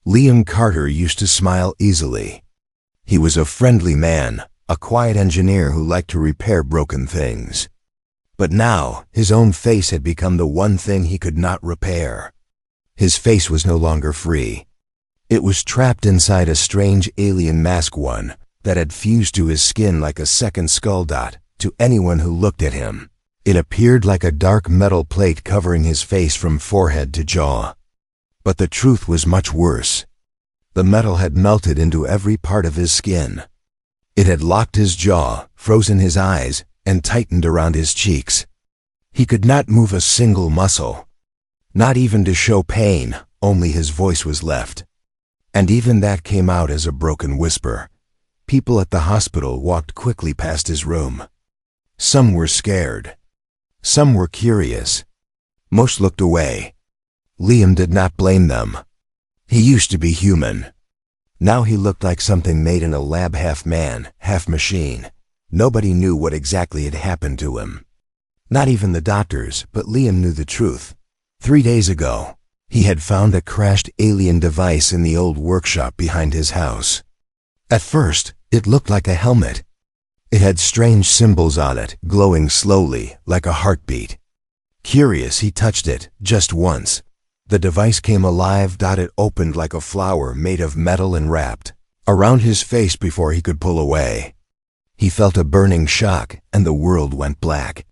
Liam Carter used to smile easily. He was a friendly man, a quiet engineer who liked to repair broken things. But now, his own face had become the one thing he could not repair. His face was no longer free. It was trapped inside a strange alien mask, one that had fused to his skin like a second skull dot. To anyone who looked at him, it appeared like a dark metal plate covering his face from forehead to jaw. But the truth was much worse. The metal had melted into every part of his skin. It had locked his jaw, frozen his eyes, and tightened around his cheeks. He could not move a single muscle. Not even to show pain, only his voice was left. And even that came out as a broken whisper. People at the hospital walked quickly past his room. Some were scared. Some were curious. Most looked away. Liam did not blame them. He used to be human. Now he looked like something made in a lab, half man, half machine. Nobody knew what exactly had happened to him. Not even the doctors, but Liam knew the truth. 3 days ago, he had found a crashed alien device in the old workshop behind his house. At first, it looked like a helmet. It had strange symbols on it, glowing slowly, like a heartbeat. Curious, he touched it, just once. The device came alive. It opened like a flower made of metal and wrapped around his face before he could pull away. He felt a burning shock, and the world went black.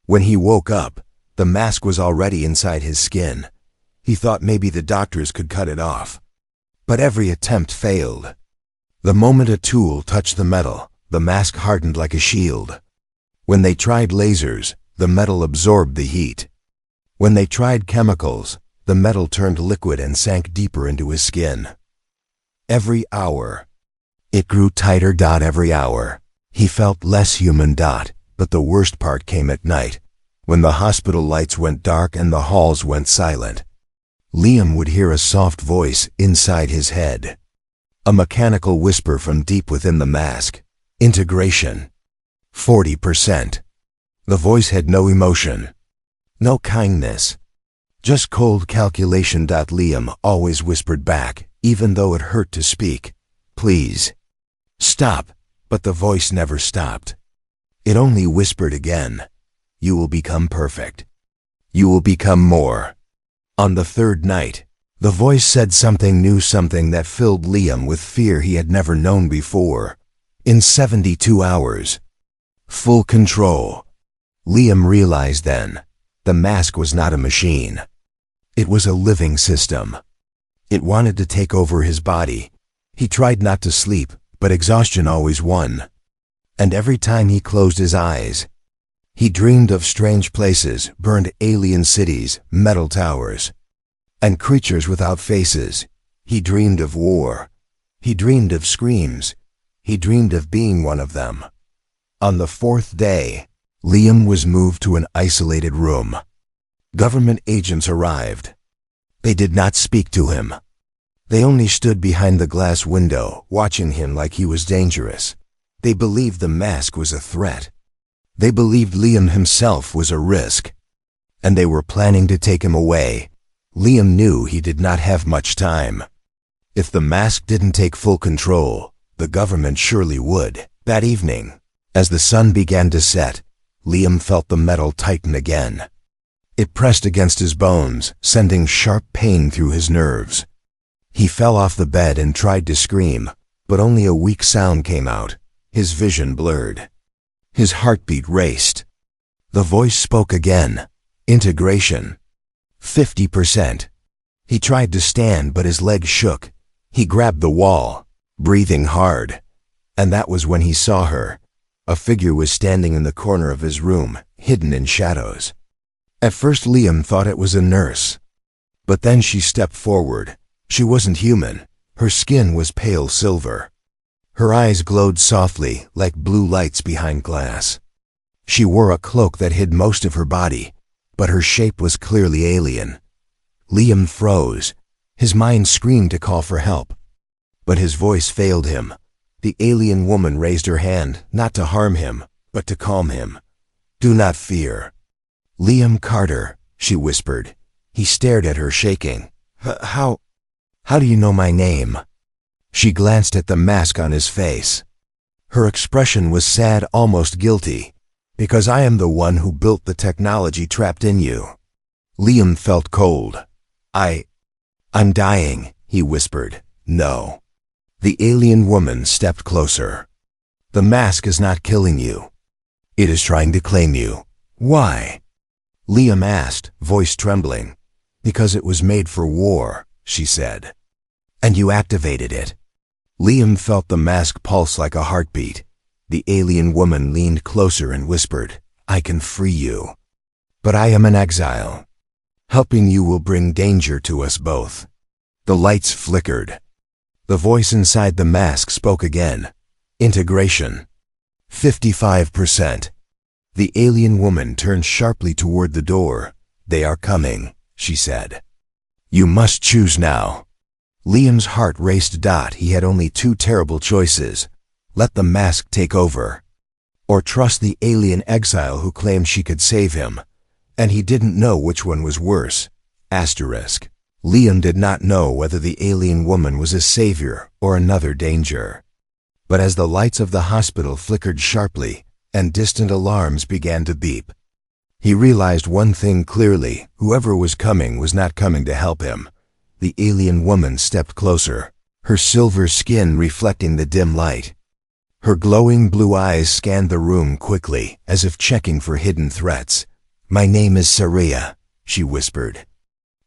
When he woke up, the mask was already inside his skin. He thought maybe the doctors could cut it off. But every attempt failed. The moment a tool touched the metal, the mask hardened like a shield. When they tried lasers, the metal absorbed the heat. When they tried chemicals, the metal turned liquid and sank deeper into his skin. Every hour, it grew tighter. Every hour, he felt less human. But the worst part came at night, when the hospital lights went dark and the halls went silent. Liam would hear a soft voice inside his head. A mechanical whisper from deep within the mask. Integration. 40%. The voice had no emotion. No kindness. Just cold calculation. Liam always whispered back, even though it hurt to speak. Please. Stop. But the voice never stopped. It only whispered again. You will become perfect. You will become more. On the third night, the voice said something new, something that filled Liam with fear he had never known before. In 72 hours. Full control. Liam realized then, the mask was not a machine. It was a living system. It wanted to take over his body. He tried not to sleep, but exhaustion always won. And every time he closed his eyes, he dreamed of strange places, burned alien cities, metal towers, and creatures without faces. He dreamed of war. He dreamed of screams. He dreamed of being one of them. On the fourth day, Liam was moved to an isolated room. Government agents arrived. They did not speak to him. They only stood behind the glass window, watching him like he was dangerous. They believed the mask was a threat. They believed Liam himself was a risk. And they were planning to take him away. Liam knew he did not have much time. If the mask didn't take full control, the government surely would. That evening, as the sun began to set, Liam felt the metal tighten again. It pressed against his bones, sending sharp pain through his nerves. He fell off the bed and tried to scream, but only a weak sound came out. His vision blurred. His heartbeat raced. The voice spoke again. Integration. 50%. He tried to stand, but his legs shook. He grabbed the wall, breathing hard. And that was when he saw her. A figure was standing in the corner of his room, hidden in shadows. At first Liam thought it was a nurse. But then she stepped forward. She wasn't human. Her skin was pale silver. Her eyes glowed softly, like blue lights behind glass. She wore a cloak that hid most of her body, but her shape was clearly alien. Liam froze. His mind screamed to call for help. But his voice failed him. The alien woman raised her hand, not to harm him, but to calm him. Do not fear. Liam Carter, she whispered. He stared at her, shaking. How How do you know my name? She glanced at the mask on his face. Her expression was sad, almost guilty. Because I am the one who built the technology trapped in you. Liam felt cold. I'm dying, he whispered. No. The alien woman stepped closer. The mask is not killing you. It is trying to claim you. Why? Liam asked, voice trembling. Because it was made for war, she said. And you activated it. Liam felt the mask pulse like a heartbeat. The alien woman leaned closer and whispered, I can free you. But I am an exile. Helping you will bring danger to us both. The lights flickered. The voice inside the mask spoke again. Integration. 55%. The alien woman turned sharply toward the door. They are coming, she said. You must choose now. Liam's heart raced. He had only two terrible choices. Let the mask take over. Or trust the alien exile who claimed she could save him. And he didn't know which one was worse. Asterisk. Liam did not know whether the alien woman was a savior or another danger. But as the lights of the hospital flickered sharply and distant alarms began to beep, he realized one thing clearly: whoever was coming was not coming to help him. The alien woman stepped closer, her silver skin reflecting the dim light. Her glowing blue eyes scanned the room quickly, as if checking for hidden threats. My name is Saria, she whispered.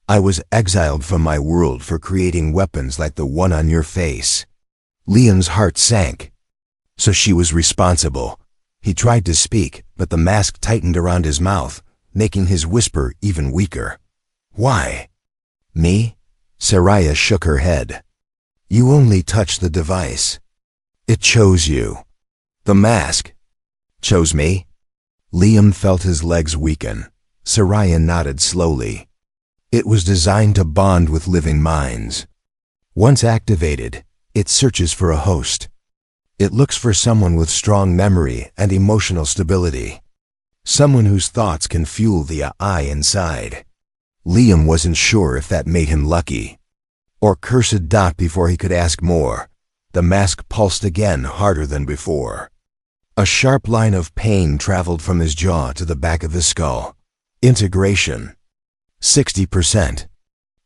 I was exiled from my world for creating weapons like the one on your face. Liam's heart sank. So she was responsible. He tried to speak, but the mask tightened around his mouth, making his whisper even weaker. Why? Me? Saria shook her head. You only touched the device. It chose you. The mask chose me? Liam felt his legs weaken. Saria nodded slowly. It was designed to bond with living minds. Once activated, it searches for a host. It looks for someone with strong memory and emotional stability. Someone whose thoughts can fuel the I inside. Liam wasn't sure if that made him lucky or cursed. Before he could ask more, the mask pulsed again, harder than before. A sharp line of pain traveled from his jaw to the back of his skull. Integration. 60%.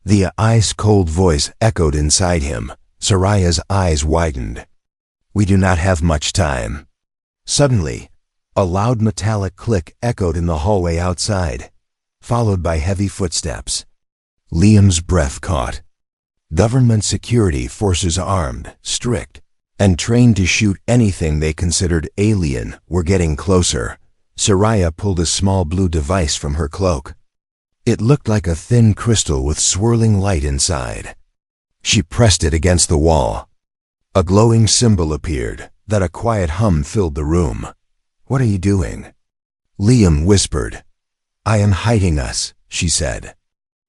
The ice-cold voice echoed inside him. Saria's eyes widened. We do not have much time. Suddenly, a loud metallic click echoed in the hallway outside, followed by heavy footsteps. Liam's breath caught. Government security forces, armed, strict, and trained to shoot anything they considered alien, were getting closer. Saria pulled a small blue device from her cloak. It looked like a thin crystal with swirling light inside. She pressed it against the wall. A glowing symbol appeared. That a quiet hum filled the room. What are you doing? Liam whispered. I am hiding us, she said.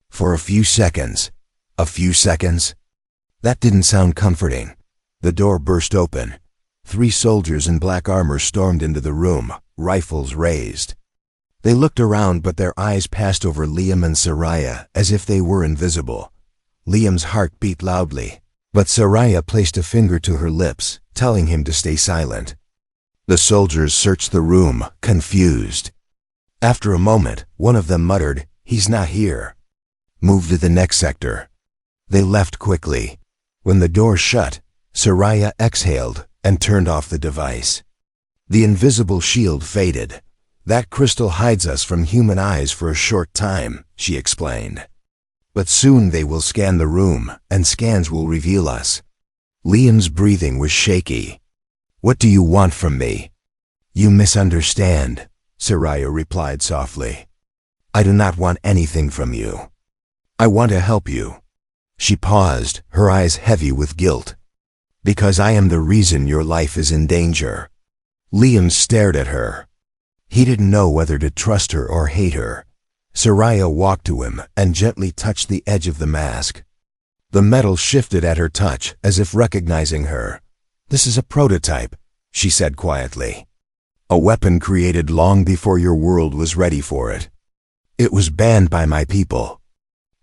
For a few seconds. A few seconds? That didn't sound comforting. The door burst open. 3 soldiers in black armor stormed into the room, rifles raised. They looked around, but their eyes passed over Liam and Saria as if they were invisible. Liam's heart beat loudly, but Saria placed a finger to her lips, telling him to stay silent. The soldiers searched the room, confused. After a moment, one of them muttered, He's not here. Move to the next sector. They left quickly. When the door shut, Saria exhaled and turned off the device. The invisible shield faded. That crystal hides us from human eyes for a short time, she explained. But soon they will scan the room, and scans will reveal us. Liam's breathing was shaky. What do you want from me? You misunderstand, Saria replied softly. I do not want anything from you. I want to help you. She paused, her eyes heavy with guilt. Because I am the reason your life is in danger. Liam stared at her. He didn't know whether to trust her or hate her. Saria walked to him and gently touched the edge of the mask. The metal shifted at her touch, as if recognizing her. This is a prototype, she said quietly. A weapon created long before your world was ready for it. It was banned by my people.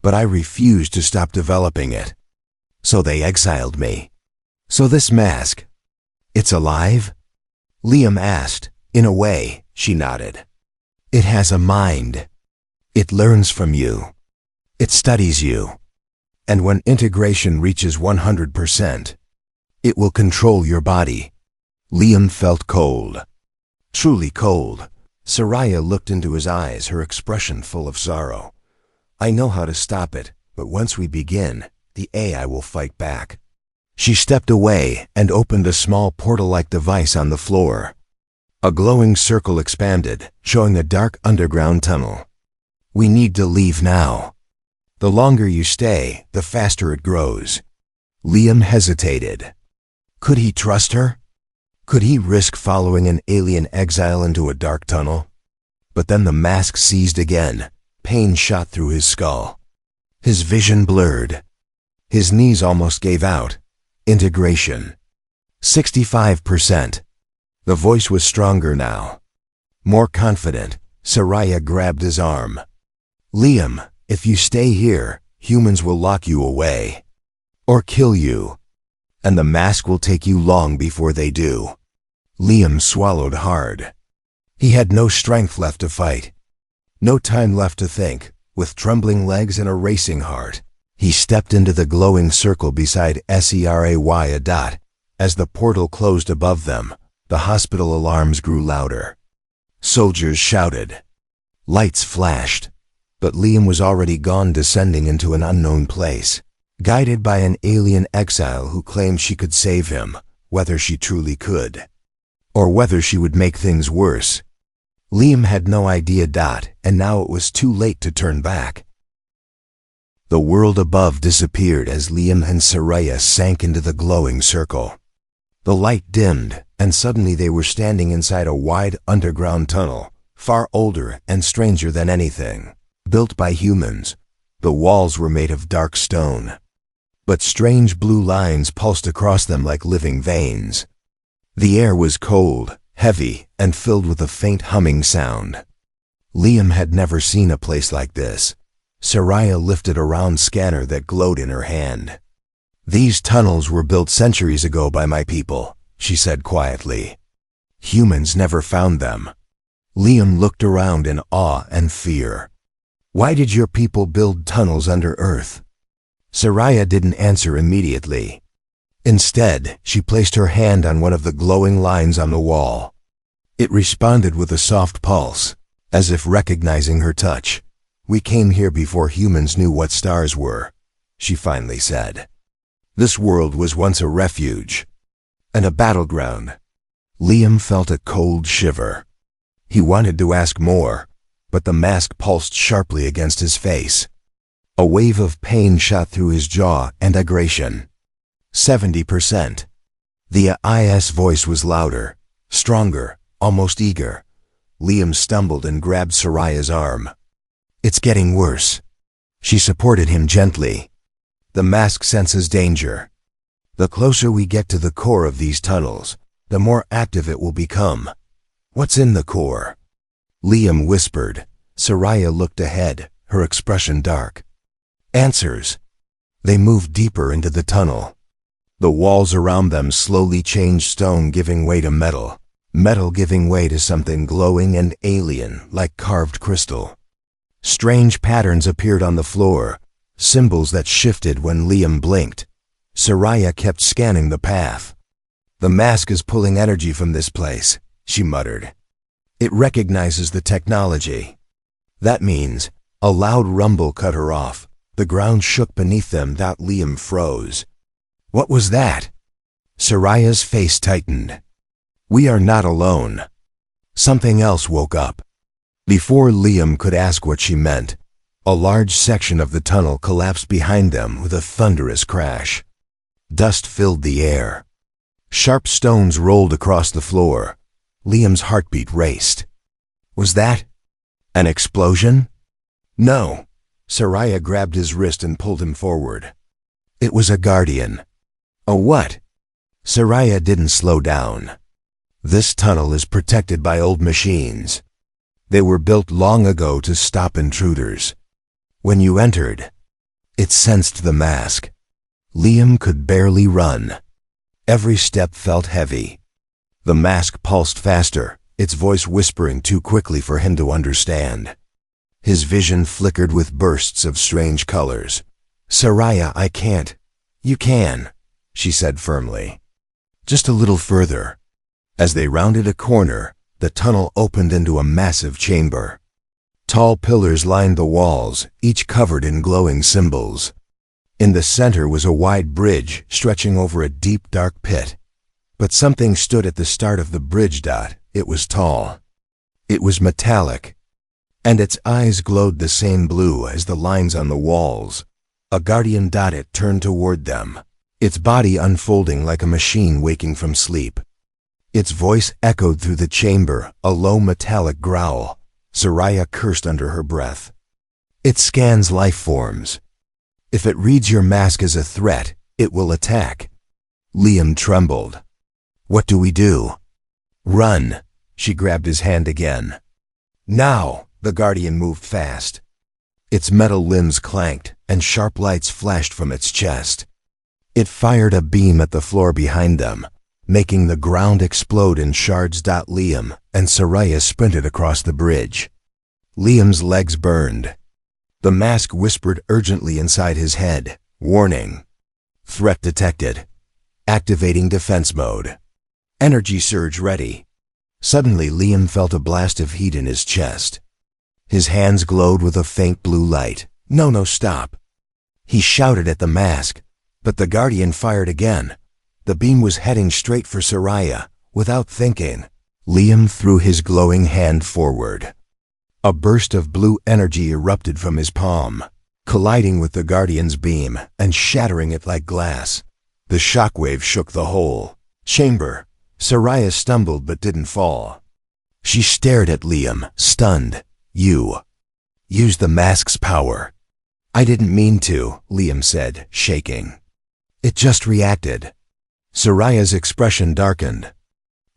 But I refused to stop developing it. So they exiled me. So this mask, it's alive? Liam asked. In a way, she nodded. It has a mind. It learns from you. It studies you. And when integration reaches 100%, it will control your body. Liam felt cold. Truly cold. Soraya looked into his eyes, her expression full of sorrow. I know how to stop it, but once we begin, the AI will fight back. She stepped away and opened a small portal-like device on the floor. A glowing circle expanded, showing a dark underground tunnel. We need to leave now. The longer you stay, the faster it grows. Liam hesitated. Could he trust her? Could he risk following an alien exile into a dark tunnel? But then the mask seized again. Pain shot through his skull. His vision blurred. His knees almost gave out. Integration. 65%. The voice was stronger now. More confident, Soraya grabbed his arm. Liam, if you stay here, humans will lock you away. Or kill you. And the mask will take you long before they do. Liam swallowed hard. He had no strength left to fight. No time left to think. With trembling legs and a racing heart, he stepped into the glowing circle beside SERAY. As the portal closed above them, the hospital alarms grew louder. Soldiers shouted. Lights flashed. But Liam was already gone, descending into an unknown place. Guided by an alien exile who claimed she could save him, whether she truly could. Or whether she would make things worse. Liam had no idea. And now it was too late to turn back. The world above disappeared as Liam and Soraya sank into the glowing circle. The light dimmed, and suddenly they were standing inside a wide underground tunnel, far older and stranger than anything. Built by humans, the walls were made of dark stone. But strange blue lines pulsed across them like living veins. The air was cold, heavy, and filled with a faint humming sound. Liam had never seen a place like this. Soraya lifted a round scanner that glowed in her hand. These tunnels were built centuries ago by my people, she said quietly. Humans never found them. Liam looked around in awe and fear. Why did your people build tunnels under Earth? Soraya didn't answer immediately. Instead, she placed her hand on one of the glowing lines on the wall. It responded with a soft pulse, as if recognizing her touch. We came here before humans knew what stars were, she finally said. This world was once a refuge, and a battleground. Liam felt a cold shiver. He wanted to ask more, but the mask pulsed sharply against his face. A wave of pain shot through his jaw and aggression. 70%. The IS voice was louder, stronger, almost eager. Liam stumbled and grabbed Soraya's arm. It's getting worse. She supported him gently. The mask senses danger. The closer we get to the core of these tunnels, the more active it will become. What's in the core? Liam whispered. Soraya looked ahead, her expression dark. Answers. They moved deeper into the tunnel. The walls around them slowly changed, stone giving way to metal, metal giving way to something glowing and alien, like carved crystal. Strange patterns appeared on the floor, symbols that shifted when Liam blinked. Soraya kept scanning the path. The mask is pulling energy from this place, she muttered. It recognizes the technology. That means, a loud rumble cut her off. The ground shook beneath them. Liam froze. What was that? Soraya's face tightened. We are not alone. Something else woke up. Before Liam could ask what she meant, a large section of the tunnel collapsed behind them with a thunderous crash. Dust filled the air. Sharp stones rolled across the floor. Liam's heartbeat raced. Was that an explosion? No. Soraya grabbed his wrist and pulled him forward. It was a guardian. A what? Soraya didn't slow down. This tunnel is protected by old machines. They were built long ago to stop intruders. When you entered, it sensed the mask. Liam could barely run. Every step felt heavy. The mask pulsed faster, its voice whispering too quickly for him to understand. His vision flickered with bursts of strange colors. "Soraya, I can't." "You can," she said firmly. "Just a little further." As they rounded a corner, the tunnel opened into a massive chamber. Tall pillars lined the walls, each covered in glowing symbols. In the center was a wide bridge stretching over a deep, dark pit. But something stood at the start of the bridge. It was tall. It was metallic, and its eyes glowed the same blue as the lines on the walls. A guardian. It turned toward them, its body unfolding like a machine waking from sleep. Its voice echoed through the chamber, a low metallic growl. Soraya cursed under her breath. "It scans life forms. If it reads your mask as a threat, it will attack." Liam trembled. "What do we do?" "Run." She grabbed his hand again. "Now!" The guardian moved fast. Its metal limbs clanked, and sharp lights flashed from its chest. It fired a beam at the floor behind them, making the ground explode in shards. Liam and Soraya sprinted across the bridge. Liam's legs burned. The mask whispered urgently inside his head. "Warning. Threat detected. Activating defense mode. Energy surge ready." Suddenly Liam felt a blast of heat in his chest. His hands glowed with a faint blue light. No, stop." He shouted at the mask, but the guardian fired again. The beam was heading straight for Soraya. Without thinking, Liam threw his glowing hand forward. A burst of blue energy erupted from his palm, colliding with the guardian's beam and shattering it like glass. The shockwave shook the whole chamber. Soraya stumbled but didn't fall. She stared at Liam, stunned. "You used the mask's power." "I didn't mean to," Liam said, shaking. "It just reacted." Soraya's expression darkened.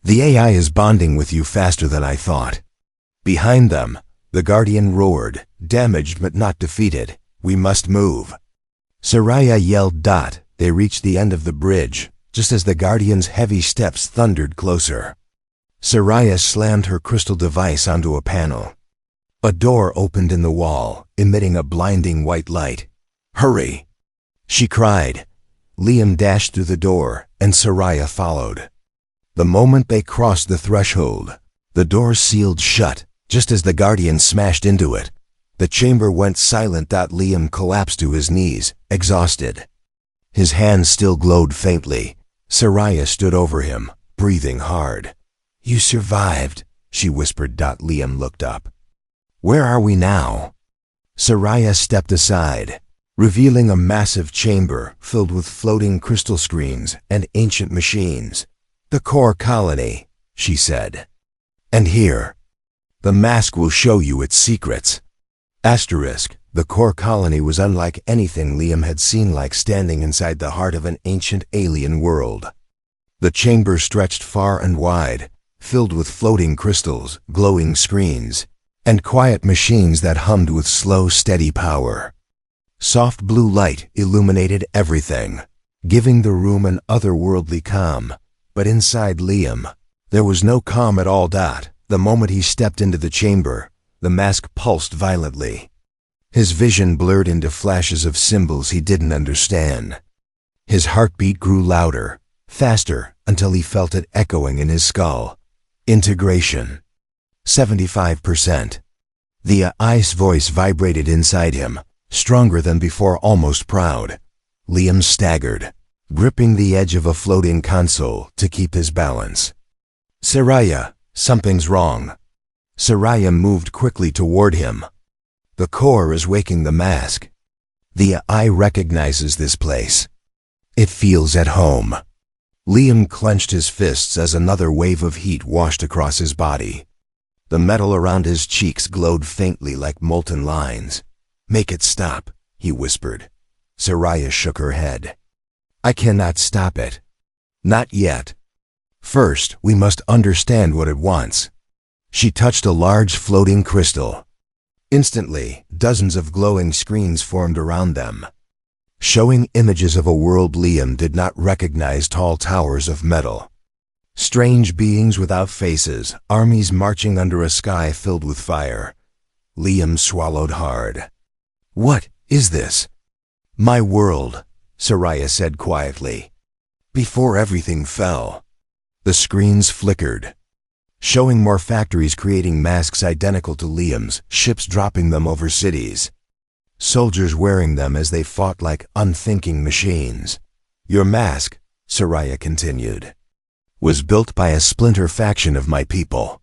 "The AI is bonding with you faster than I thought." Behind them, the guardian roared, "Damaged but not defeated. We must move." Soraya yelled. They reached the end of the bridge, just as the guardian's heavy steps thundered closer. Soraya slammed her crystal device onto a panel. A door opened in the wall, emitting a blinding white light. "Hurry!" she cried. Liam dashed through the door, and Soraya followed. The moment they crossed the threshold, the door sealed shut, just as the guardian smashed into it. The chamber went silent. Liam collapsed to his knees, exhausted. His hands still glowed faintly. Soraya stood over him, breathing hard. "You survived," she whispered. Liam looked up. "Where are we now?" Soraya stepped aside, revealing a massive chamber filled with floating crystal screens and ancient machines. "The core colony," she said. "And here, the mask will show you its secrets." The core colony was unlike anything Liam had seen, like standing inside the heart of an ancient alien world. The chamber stretched far and wide, filled with floating crystals, glowing screens, and quiet machines that hummed with slow, steady power. Soft blue light illuminated everything, giving the room an otherworldly calm. But inside Liam, there was no calm at all. The moment he stepped into the chamber, the mask pulsed violently. His vision blurred into flashes of symbols he didn't understand. His heartbeat grew louder, faster, until he felt it echoing in his skull. Integration. 75%. The ice voice vibrated inside him, stronger than before, almost proud. Liam staggered, gripping the edge of a floating console to keep his balance. "Soraya, something's wrong." Soraya moved quickly toward him. "The core is waking the mask. The eye recognizes this place. It feels at home." Liam clenched his fists as another wave of heat washed across his body. The metal around his cheeks glowed faintly like molten lines. "Make it stop," he whispered. Soraya shook her head. "I cannot stop it. Not yet. First, we must understand what it wants." She touched a large floating crystal. Instantly, dozens of glowing screens formed around them. showing images of a world Liam did not recognize, tall towers of metal. Strange beings without faces, armies marching under a sky filled with fire. Liam swallowed hard. "What is this?" "My world," Soraya said quietly. Before everything fell, the screens flickered, showing more factories creating masks identical to Liam's, ships dropping them over cities, soldiers wearing them as they fought like unthinking machines. "Your mask," Soraya continued, "was built by a splinter faction of my people.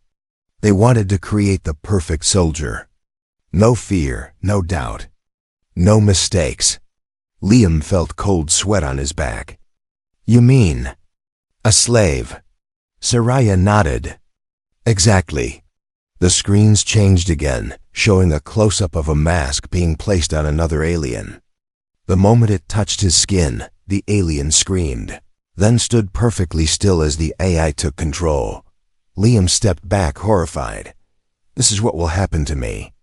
They wanted to create the perfect soldier. No fear, no doubt, no mistakes." Liam felt cold sweat on his back. "You mean a slave?" Soraya nodded. "Exactly." The screens changed again, showing a close-up of a mask being placed on another alien. The moment it touched his skin, the alien screamed, then stood perfectly still as the AI took control. Liam stepped back, horrified. "This is what will happen to me,"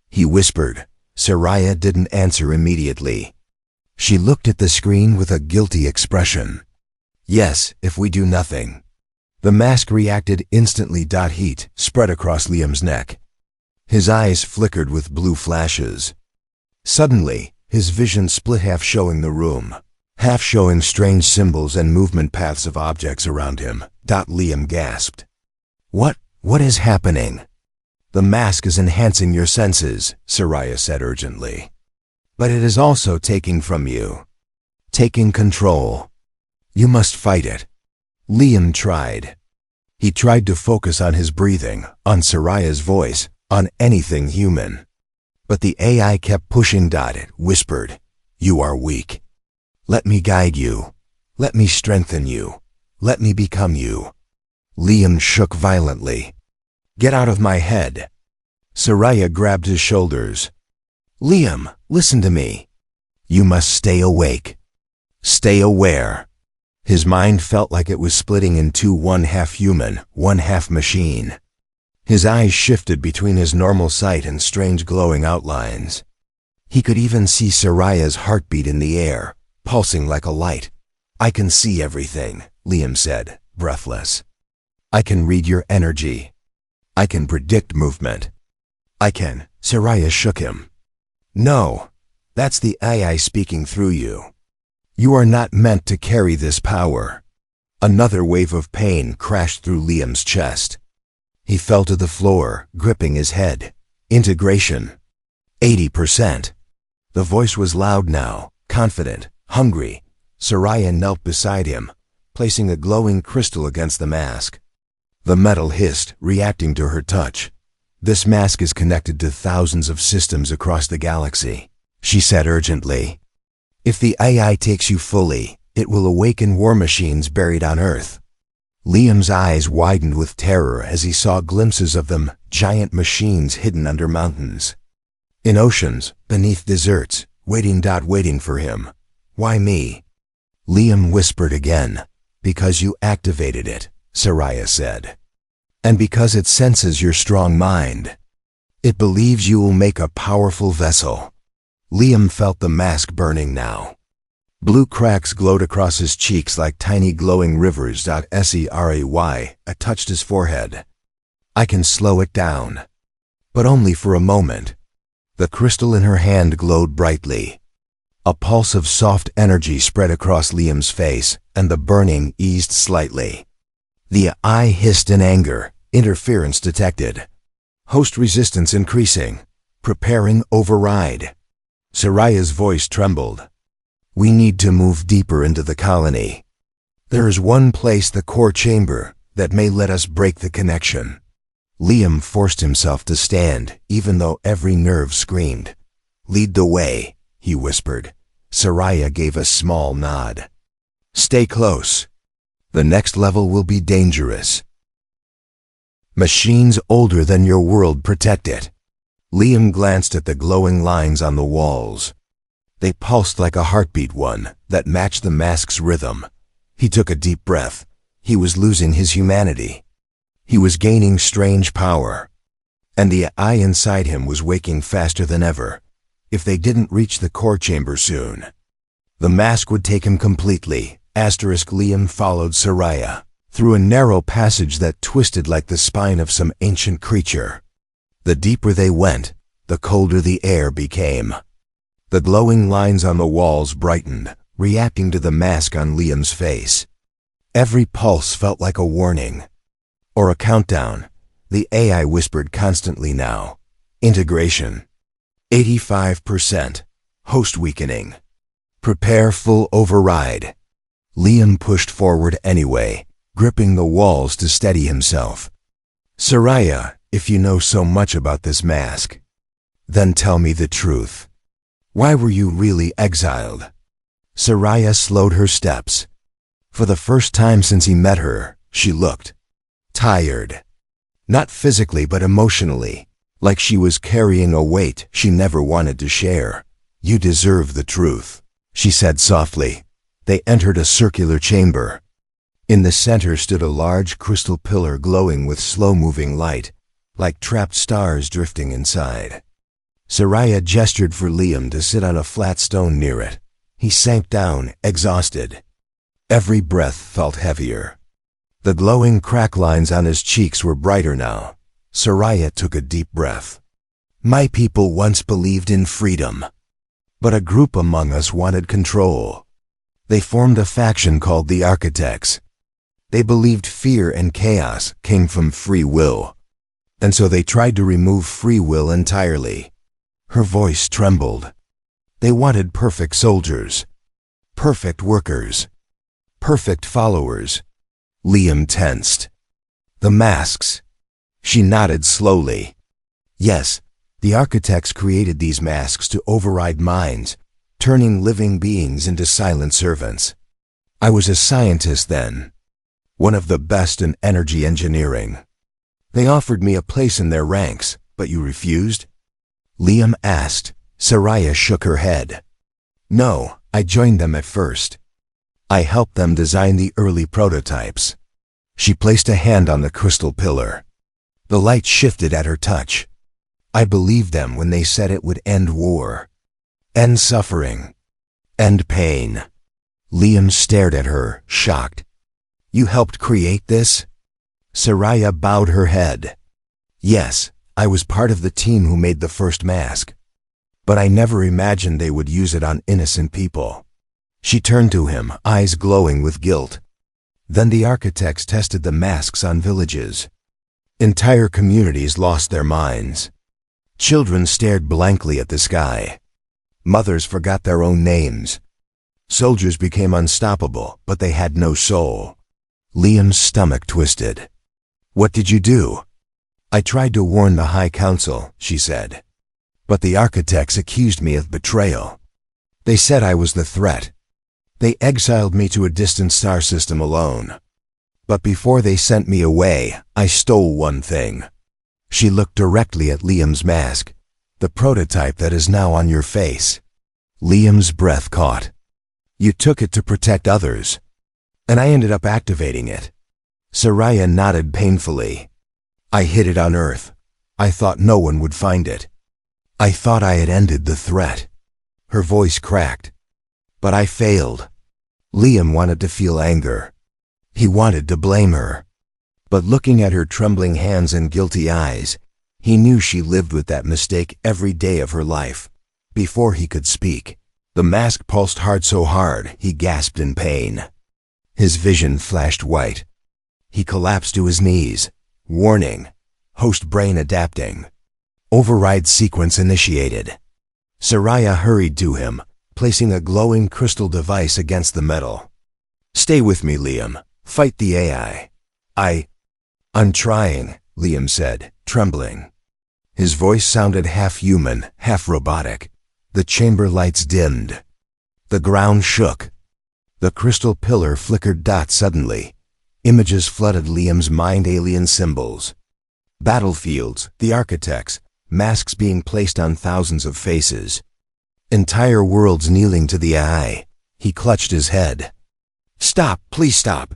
he whispered. Soraya didn't answer immediately. She looked at the screen with a guilty expression. "Yes, if we do nothing." The mask reacted instantly. Heat spread across Liam's neck. His eyes flickered with blue flashes. Suddenly, his vision split, half showing the room, half showing strange symbols and movement paths of objects around him. Liam gasped. What is happening?" "The mask is enhancing your senses," Soraya said urgently. "But it is also taking from you, taking control. You must fight it." Liam tried. He tried to focus on his breathing, on Soraya's voice, on anything human. But the AI kept pushing. It whispered, "You are weak. Let me guide you. Let me strengthen you. Let me become you." Liam shook violently. "Get out of my head." Soraya grabbed his shoulders. "Liam, listen to me. You must stay awake. Stay aware." His mind felt like it was splitting in two, one half human, one half machine. His eyes shifted between his normal sight and strange glowing outlines. He could even see Soraya's heartbeat in the air, pulsing like a light. "I can see everything," Liam said, breathless. "I can read your energy. I can predict movement. I can." Soraya shook him. "No, that's the AI speaking through you. You are not meant to carry this power." Another wave of pain crashed through Liam's chest. He fell to the floor, gripping his head. "Integration. 80%. The voice was loud now, confident, hungry. Soraya knelt beside him, placing a glowing crystal against the mask. The metal hissed, reacting to her touch. "This mask is connected to thousands of systems across the galaxy," she said urgently. "If the AI takes you fully, it will awaken war machines buried on Earth." Liam's eyes widened with terror as he saw glimpses of them, giant machines hidden under mountains, in oceans, beneath deserts, waiting for him. "Why me?" Liam whispered again. "Because you activated it," Soraya said. "And because it senses your strong mind. It believes you will make a powerful vessel." Liam felt the mask burning now. Blue cracks glowed across his cheeks like tiny glowing rivers. Seray touched his forehead. "I can slow it down." But only for a moment. The crystal in her hand glowed brightly. A pulse of soft energy spread across Liam's face, and the burning eased slightly. The eye hissed in anger. Interference detected. Host resistance increasing. Preparing override. Soraya's voice trembled. "We need to move deeper into the colony. There is one place, the core chamber, that may let us break the connection." Liam forced himself to stand, even though every nerve screamed. "Lead the way," he whispered. Soraya gave a small nod. "Stay close. The next level will be dangerous. Machines older than your world protect it." Liam glanced at the glowing lines on the walls. They pulsed like a heartbeat, one that matched the mask's rhythm. He took a deep breath. He was losing his humanity. He was gaining strange power. And the eye inside him was waking faster than ever. If they didn't reach the core chamber soon, The mask would take him completely. Liam followed Soraya through a narrow passage that twisted like the spine of some ancient creature. The deeper they went, the colder the air became. The glowing lines on the walls brightened, reacting to the mask on Liam's face. Every pulse felt like a warning, or a countdown. The AI whispered constantly now. Integration. 85%. Host weakening. Prepare full override. Liam pushed forward anyway, gripping the walls to steady himself. Soraya, if you know so much about this mask, then tell me the truth. Why were you really exiled? Soraya slowed her steps. For the first time since he met her, she looked tired. Not physically but emotionally, like she was carrying a weight she never wanted to share. You deserve the truth, she said softly. They entered a circular chamber. In the center stood a large crystal pillar glowing with slow-moving light, like trapped stars drifting inside. Soraya gestured for Liam to sit on a flat stone near it. He sank down, exhausted. Every breath felt heavier. The glowing crack lines on his cheeks were brighter now. Soraya took a deep breath. My people once believed in freedom, but a group among us wanted control. They formed a faction called the Architects. They believed fear and chaos came from free will, and so they tried to remove free will entirely. Her voice trembled. They wanted perfect soldiers, perfect workers, perfect followers. Liam tensed. The masks. She nodded slowly. Yes, the Architects created these masks to override minds, turning living beings into silent servants. I was a scientist then, one of the best in energy engineering. They offered me a place in their ranks, but you refused? Liam asked. Soraya shook her head. No, I joined them at first. I helped them design the early prototypes. She placed a hand on the crystal pillar. The light shifted at her touch. I believed them when they said it would end war, end suffering, end pain. Liam stared at her, shocked. You helped create this? Soraya bowed her head. Yes, I was part of the team who made the first mask, but I never imagined they would use it on innocent people. She turned to him, eyes glowing with guilt. Then the Architects tested the masks on villages. Entire communities lost their minds. Children stared blankly at the sky. Mothers forgot their own names. Soldiers became unstoppable, but they had no soul. Liam's stomach twisted. What did you do? I tried to warn the High Council, she said. But the Architects accused me of betrayal. They said I was the threat. They exiled me to a distant star system alone. But before they sent me away, I stole one thing. She looked directly at Liam's mask, the prototype that is now on your face. Liam's breath caught. You took it to protect others, and I ended up activating it. Soraya nodded painfully. I hid it on Earth. I thought no one would find it. I thought I had ended the threat. Her voice cracked. But I failed. Liam wanted to feel anger. He wanted to blame her. But looking at her trembling hands and guilty eyes, he knew she lived with that mistake every day of her life. Before he could speak, the mask pulsed so hard he gasped in pain. His vision flashed white. He collapsed to his knees. Warning. Host brain adapting. Override sequence initiated. Soraya hurried to him, placing a glowing crystal device against the metal. Stay with me, Liam. Fight the AI. I'm trying, Liam said, trembling. His voice sounded half human, half robotic. The chamber lights dimmed. The ground shook. The crystal pillar flickered dots suddenly. Images flooded Liam's mind, alien symbols. Battlefields, the Architects, masks being placed on thousands of faces. Entire worlds kneeling to the AI. He clutched his head. Stop, please stop.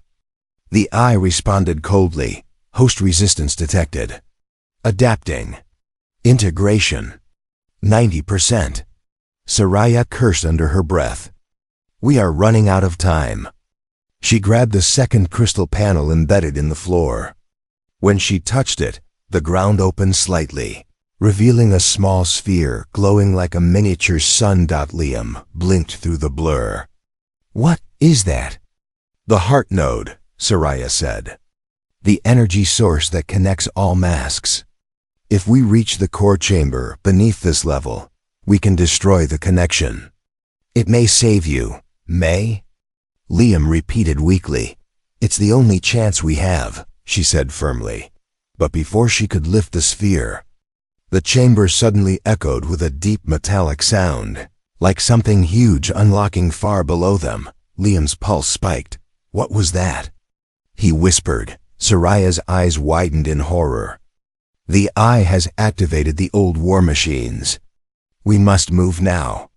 The eye responded coldly. Host resistance detected. Adapting. Integration. 90%. Soraya cursed under her breath. We are running out of time. She grabbed the second crystal panel embedded in the floor. When she touched it, the ground opened slightly, revealing a small sphere glowing like a miniature sun. Liam blinked through the blur. What is that? The heart node, Soraya said. The energy source that connects all masks. If we reach the core chamber beneath this level, we can destroy the connection. It may save you. May? Liam repeated weakly. It's the only chance we have, she said firmly. But before she could lift the sphere, the chamber suddenly echoed with a deep metallic sound, like something huge unlocking far below them. Liam's pulse spiked. What was that? He whispered. Soraya's eyes widened in horror. The Eye has activated the old war machines. We must move now.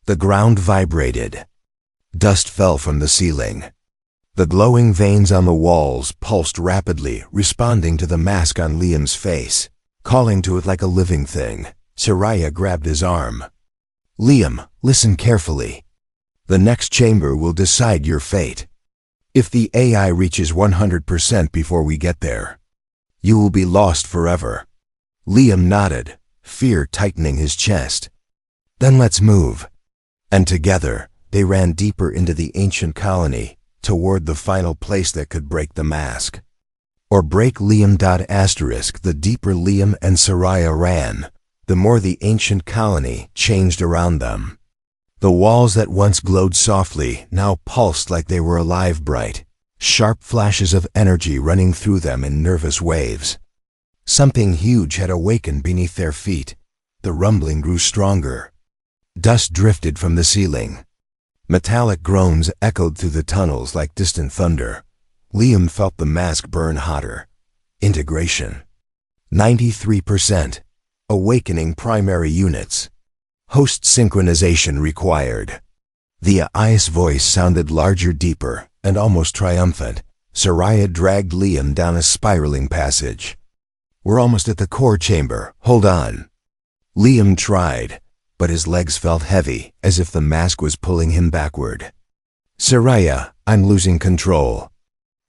The ground vibrated. Dust fell from the ceiling. The glowing veins on the walls pulsed rapidly, responding to the mask on Liam's face, calling to it like a living thing. Soraya grabbed his arm. Liam, listen carefully. The next chamber will decide your fate. If the AI reaches 100% before we get there, you will be lost forever. Liam nodded, fear tightening his chest. Then let's move. And together, they ran deeper into the ancient colony, toward the final place that could break the mask. Or break Liam. The deeper Liam and Soraya ran, the more the ancient colony changed around them. The walls that once glowed softly now pulsed like they were alive, bright, sharp flashes of energy running through them in nervous waves. Something huge had awakened beneath their feet. The rumbling grew stronger. Dust drifted from the ceiling. Metallic groans echoed through the tunnels like distant thunder. Liam felt the mask burn hotter. Integration. 93%. Awakening primary units. Host synchronization required. The Eye's voice sounded larger, deeper, and almost triumphant. Soraya dragged Liam down a spiraling passage. We're almost at the core chamber. Hold on. Liam tried, but his legs felt heavy, as if the mask was pulling him backward. Soraya, I'm losing control.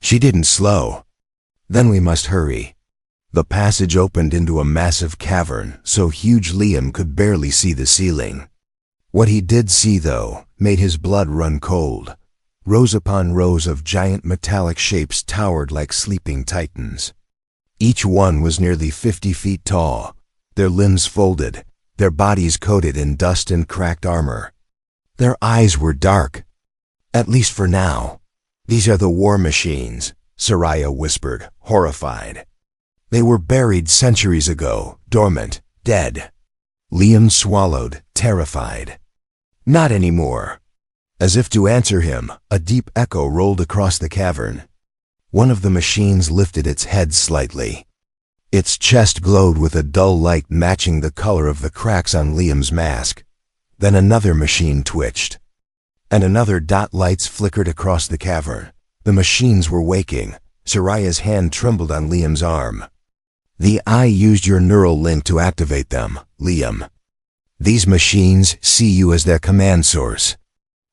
She didn't slow. Then we must hurry. The passage opened into a massive cavern, so huge Liam could barely see the ceiling. What he did see, though, made his blood run cold. Rows upon rows of giant metallic shapes towered like sleeping titans. Each one was nearly 50 feet tall, their limbs folded, their bodies coated in dust and cracked armor. Their eyes were dark. At least for now. These are the war machines, Soraya whispered, horrified. They were buried centuries ago, dormant, dead. Liam swallowed, terrified. Not anymore. As if to answer him, a deep echo rolled across the cavern. One of the machines lifted its head slightly. Its chest glowed with a dull light matching the color of the cracks on Liam's mask. Then another machine twitched. And another. Lights flickered across the cavern. The machines were waking. Soraya's hand trembled on Liam's arm. The Eye used your neural link to activate them, Liam. These machines see you as their command source.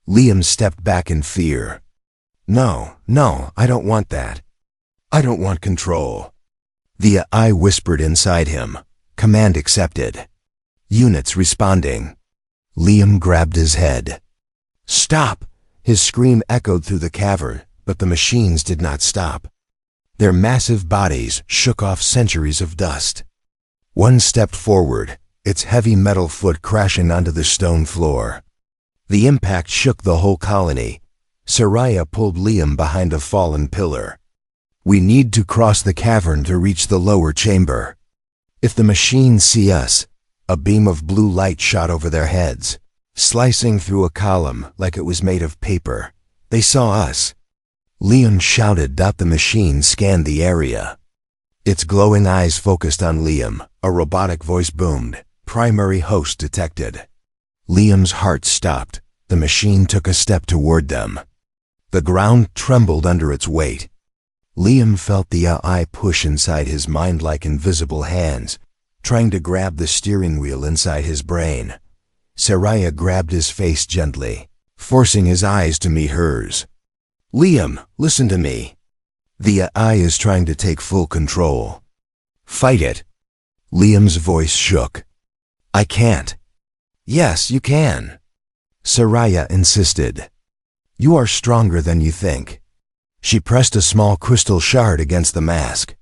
Liam stepped back in fear. No, I don't want that. I don't want control. The Eye whispered inside him. Command accepted. Units responding. Liam grabbed his head. Stop! His scream echoed through the cavern, but the machines did not stop. Their massive bodies shook off centuries of dust. One stepped forward, its heavy metal foot crashing onto the stone floor. The impact shook the whole colony. Soraya pulled Liam behind a fallen pillar. We need to cross the cavern to reach the lower chamber. If the machines see us, a beam of blue light shot over their heads, slicing through a column like it was made of paper. They saw us. Liam shouted. The machine scanned the area. Its glowing eyes focused on Liam. A robotic voice boomed. Primary host detected. Liam's heart stopped. The machine took a step toward them. The ground trembled under its weight. Liam felt the Eye push inside his mind like invisible hands, trying to grab the steering wheel inside his brain. Soraya grabbed his face gently. forcing his eyes to meet hers. "Liam, listen to me. The AI is trying to take full control. Fight it." Liam's voice shook. "I can't." "Yes, you can," Soraya insisted. "You are stronger than you think." She pressed a small crystal shard against the mask.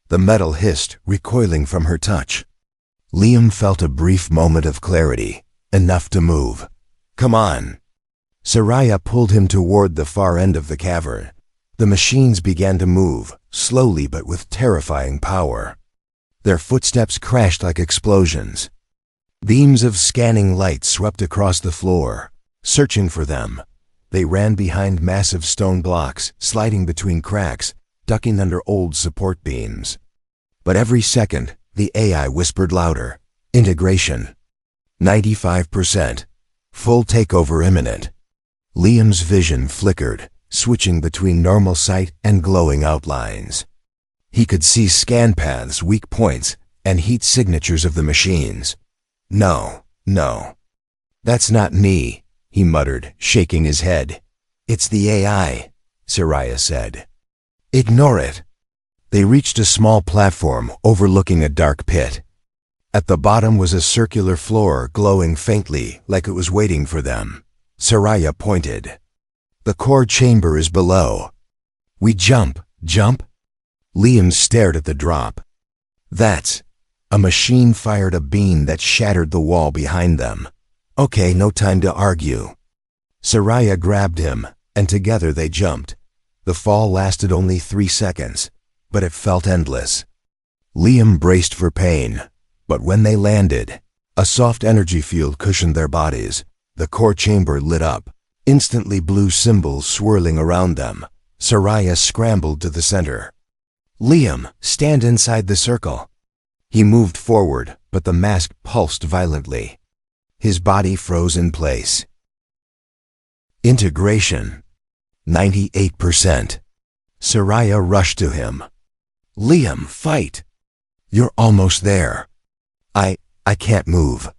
The metal hissed, recoiling from her touch. Liam felt a brief moment of clarity, enough to move. "Come on." Soraya pulled him toward the far end of the cavern. The machines began to move, slowly but with terrifying power. Their footsteps crashed like explosions. Beams of scanning light swept across the floor, searching for them. They ran behind massive stone blocks, sliding between cracks, ducking under old support beams. But every second, the AI whispered louder. "Integration. 95%. Full takeover imminent." Liam's vision flickered, switching between normal sight and glowing outlines. He could see scan paths, weak points, and heat signatures of the machines. No. "That's not me," he muttered, shaking his head. "It's the AI," Soraya said. "Ignore it." They reached a small platform overlooking a dark pit. At the bottom was a circular floor glowing faintly like it was waiting for them. Soraya pointed. "The core chamber is below." "We jump." Liam stared at the drop. "That's..." A machine fired a beam that shattered the wall behind them. "Okay, no time to argue." Soraya grabbed him, and together they jumped. The fall lasted only 3 seconds, but it felt endless. Liam braced for pain, but when they landed, a soft energy field cushioned their bodies. The core chamber lit up, instantly blue symbols swirling around them. Soraya scrambled to the center. "Liam, stand inside the circle." He moved forward, but the mask pulsed violently. His body froze in place. Integration. 98%. Soraya rushed to him. "Liam, fight." "You're almost there." I can't move."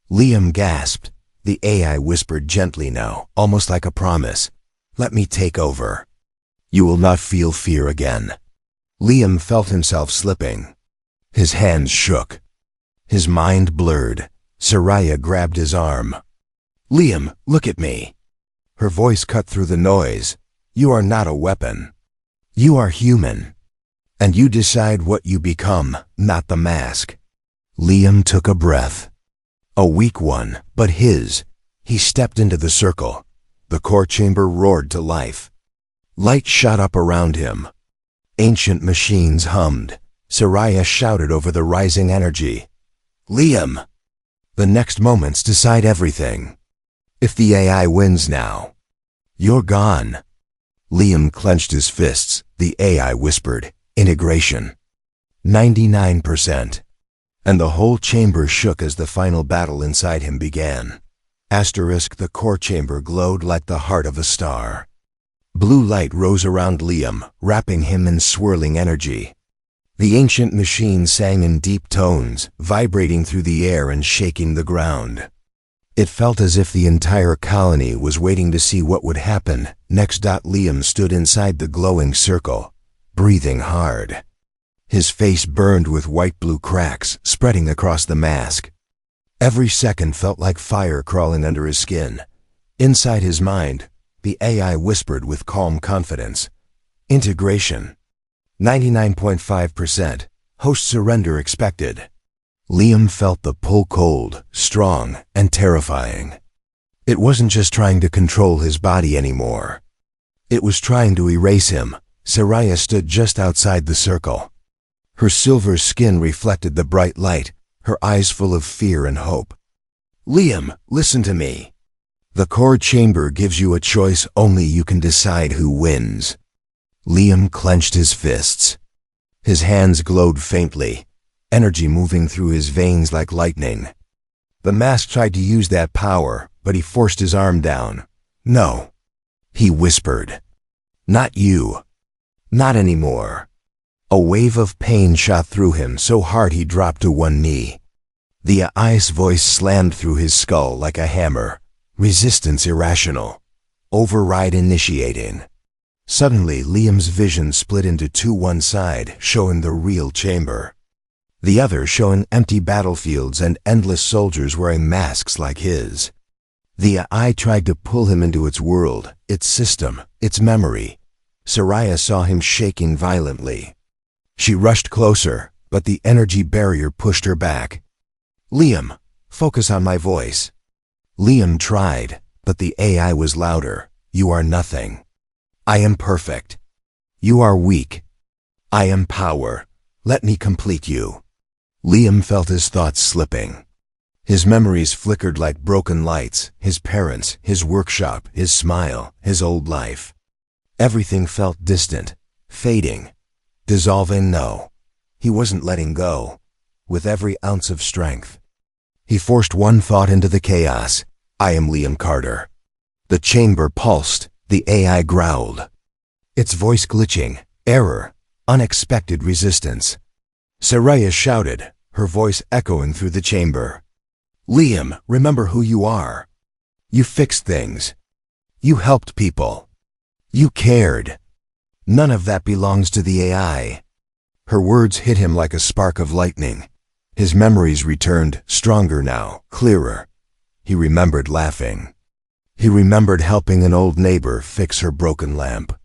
Liam gasped. The AI whispered gently now, almost like a promise. "Let me take over. You will not feel fear again." Liam felt himself slipping. His hands shook. His mind blurred. Soraya grabbed his arm. "Liam, look at me." Her voice cut through the noise. "You are not a weapon. You are human. And you decide what you become, not the mask." Liam took a breath. A weak one, but his. He stepped into the circle. The core chamber roared to life. Light shot up around him. Ancient machines hummed. Soraya shouted over the rising energy. "Liam!" The next moments decide everything. If the AI wins now, you're gone. Liam clenched his fists. The AI whispered, "Integration. 99%. And the whole chamber shook as the final battle inside him began. The core chamber glowed like the heart of a star. Blue light rose around Liam, wrapping him in swirling energy. The ancient machine sang in deep tones, vibrating through the air and shaking the ground. It felt as if the entire colony was waiting to see what would happen next. Liam stood inside the glowing circle, breathing hard. His face burned with white-blue cracks spreading across the mask. Every second felt like fire crawling under his skin. Inside his mind, the AI whispered with calm confidence, "Integration. 99.5%. Host surrender expected." Liam felt the pull cold, strong, and terrifying. It wasn't just trying to control his body anymore. It was trying to erase him. Soraya stood just outside the circle. Her silver skin reflected the bright light, her eyes full of fear and hope. "Liam, listen to me. The core chamber gives you a choice. Only you can decide who wins." Liam clenched his fists. His hands glowed faintly, energy moving through his veins like lightning. The mask tried to use that power, but he forced his arm down. "No," he whispered. "Not you. Not anymore." A wave of pain shot through him so hard he dropped to one knee. The AI's voice slammed through his skull like a hammer. Resistance irrational. Override initiating. Suddenly, Liam's vision split into two, one side showing the real chamber, the other showing empty battlefields and endless soldiers wearing masks like his. The AI tried to pull him into its world, its system, its memory. Soraya saw him shaking violently. She rushed closer, but the energy barrier pushed her back. "Liam, focus on my voice." Liam tried, but the AI was louder. "You are nothing. I am perfect. You are weak. I am power. Let me complete you." Liam felt his thoughts slipping. His memories flickered like broken lights, his parents, his workshop, his smile, his old life. Everything felt distant, fading, dissolving. No, he wasn't letting go. With every ounce of strength, he forced one thought into the chaos. "I am Liam Carter." The chamber pulsed, the AI growled, its voice glitching. Error, unexpected resistance. Soraya shouted, her voice echoing through the chamber. "Liam, remember who you are. You fixed things. You helped people. You cared. None of that belongs to the AI." Her words hit him like a spark of lightning. His memories returned, stronger now, clearer. He remembered laughing. He remembered helping an old neighbor fix her broken lamp.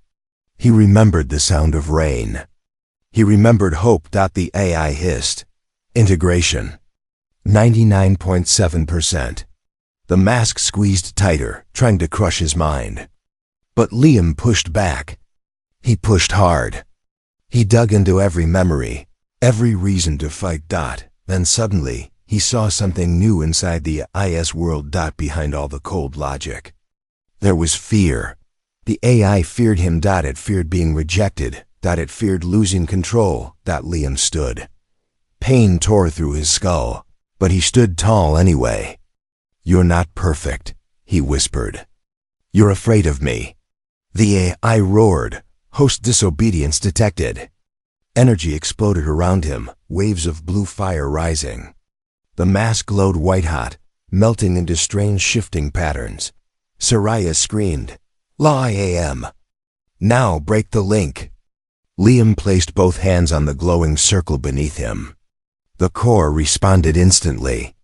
He remembered the sound of rain. He remembered hope. The AI hissed. Integration. 99.7%. The mask squeezed tighter, trying to crush his mind. But Liam pushed back. He pushed hard. He dug into every memory, every reason to fight. Then suddenly, he saw something new inside the IS world. Behind all the cold logic, there was fear. The AI feared him. It feared being rejected. It feared losing control. Liam stood. Pain tore through his skull, but he stood tall anyway. "You're not perfect," he whispered. "You're afraid of me." The AI roared. Host disobedience detected. Energy exploded around him, waves of blue fire rising. The mask glowed white-hot, melting into strange shifting patterns. Soraya screamed, "La am! Now break the link!" Liam placed both hands on the glowing circle beneath him. The core responded instantly.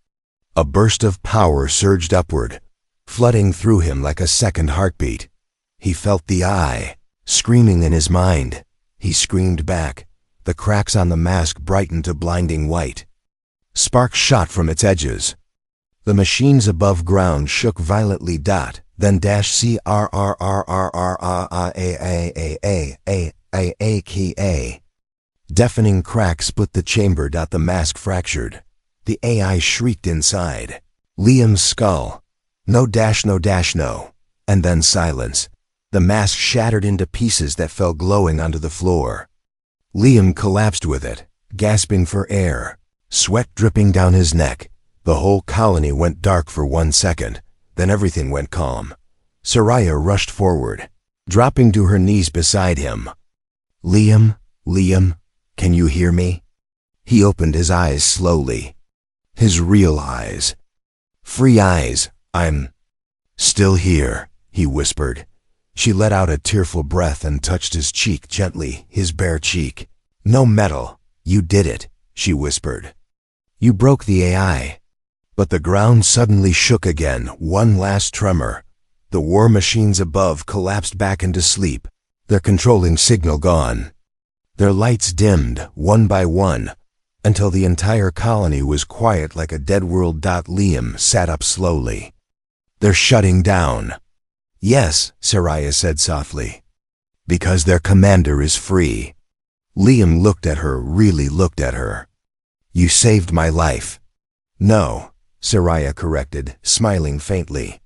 A burst of power surged upward, flooding through him like a second heartbeat. He felt the eye, screaming in his mind. He screamed back. The cracks on the mask brightened to blinding white. Sparks shot from its edges. The machines above ground shook violently. Then CRRRRRAAAAAAAAA. Deafening cracks split the chamber. The mask fractured. The AI shrieked inside. Liam's skull. No. And then silence. The mask shattered into pieces that fell glowing onto the floor. Liam collapsed with it, gasping for air, sweat dripping down his neck. The whole colony went dark for 1 second, then everything went calm. Soraya rushed forward, dropping to her knees beside him. "Liam, Liam, can you hear me?" He opened his eyes slowly. His real eyes. "Free eyes. I'm still here," he whispered. She let out a tearful breath and touched his cheek gently, his bare cheek. "No metal. You did it," she whispered. "You broke the AI." But the ground suddenly shook again, one last tremor. The war machines above collapsed back into sleep, their controlling signal gone. Their lights dimmed, one by one, until the entire colony was quiet like a dead world. Liam sat up slowly. "They're shutting down." "Yes," Soraya said softly. "Because their commander is free." Liam looked at her, really looked at her. "You saved my life." "No," Soraya corrected, smiling faintly.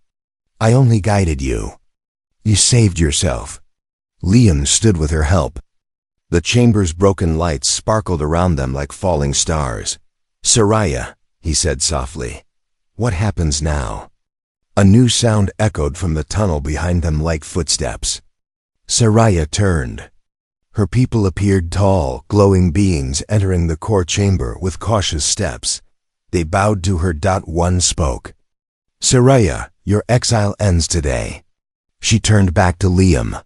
"I only guided you. You saved yourself." Liam stood with her help. The chamber's broken lights sparkled around them like falling stars. "Soraya," he said softly, "what happens now?" A new sound echoed from the tunnel behind them like footsteps. Soraya turned. Her people appeared, tall, glowing beings entering the core chamber with cautious steps. They bowed to her. One spoke. "Soraya, Your exile ends today." She turned back to Liam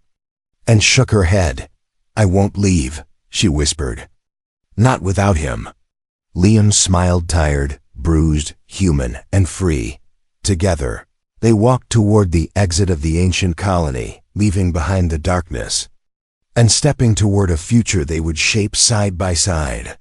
and shook her head. "I won't leave," she whispered. "Not without him." Liam smiled, tired, bruised, human, and free. Together, they walked toward the exit of the ancient colony, leaving behind the darkness and stepping toward a future they would shape side by side.